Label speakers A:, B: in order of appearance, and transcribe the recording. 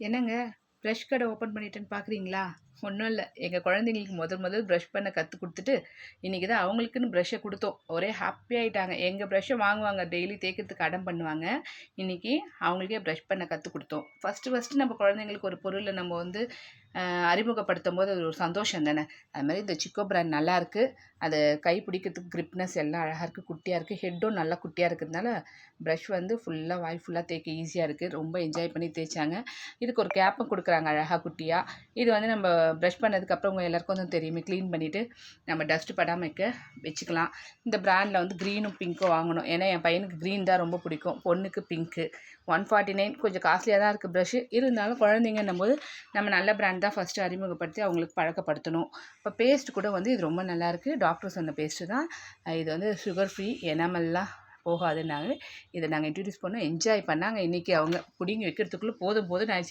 A: என்னங்க ப்ரஷ் கடை ஓப்பன் பண்ணிட்டேன்னு பார்க்குறீங்களா? ஒன்றும் இல்லை, எங்கள் குழந்தைங்களுக்கு முதல் ப்ரஷ் பண்ண கற்றுக் கொடுத்துட்டு இன்றைக்கி தான் அவங்களுக்குன்னு ப்ரஷ்ஷை கொடுத்தோம். ஒரே ஹாப்பி ஆகிட்டாங்க. எங்கள் ப்ரஷ்ஷை வாங்குவாங்க, டெய்லி தேய்க்கிறதுக்கு அடம் பண்ணுவாங்க. இன்றைக்கி அவங்களுக்கே ப்ரஷ் பண்ண கற்றுக் கொடுத்தோம். ஃபஸ்ட்டு நம்ம குழந்தைங்களுக்கு ஒரு பொருளை நம்ம வந்து அறிமுகப்படுத்தும் போது அது ஒரு சந்தோஷம் தானே. அது மாதிரி இந்த சிக்கோ பிராண்ட் நல்லாயிருக்கு. அது கை பிடிக்கிறதுக்கு கிரிப்னஸ் எல்லாம் அழகாக இருக்குது, குட்டியாக இருக்குது. ஹெட்டும் நல்லா குட்டியாக இருக்கிறதுனால ப்ரஷ் வந்து ஃபுல்லாக வாய் ஃபுல்லாக தேய்க்க ஈஸியாக இருக்குது. ரொம்ப என்ஜாய் பண்ணி தேய்ச்சாங்க. இதுக்கு ஒரு கேப்பும் கொடுக்குறாங்க அழகாக குட்டியாக. இது வந்து நம்ம ப்ரஷ் பண்ணதுக்கப்புறம் உங்கள் எல்லாருக்கும் வந்து தெரியுமே, க்ளீன் பண்ணிவிட்டு நம்ம டஸ்ட்டு படாமல் வச்சுக்கலாம். இந்த ப்ராண்டில் வந்து க்ரீனும் பிங்க்கும் வாங்கணும். ஏன்னா என் பையனுக்கு க்ரீன் தான் ரொம்ப பிடிக்கும், பொண்ணுக்கு பிங்க்கு. 149 கொஞ்சம் காஸ்ட்லியாக தான் இருக்குது ப்ரஷ்ஷு. இருந்தாலும் குழந்தைங்கன்னும் போது நம்ம நல்ல பிராண்ட் தான் ஃபஸ்ட்டு அறிமுகப்படுத்தி அவங்களுக்கு பழக்கப்படுத்தணும். இப்போ பேஸ்ட் கூட வந்து இது ரொம்ப நல்லாயிருக்கு. டாக்டர் சொன்ன பேஸ்ட்டு தான் இது. வந்து சுகர் ஃப்ரீ, எனாமெல்லாம் போகாதுன்னாங்க. இதை நாங்கள் இன்ட்ரடியூஸ் பண்ணோம், என்ஜாய் பண்ணாங்க. இன்றைக்கி அவங்க பிடிங்கி வைக்கிறதுக்குள்ளே போதும் ஆயிடுச்சு.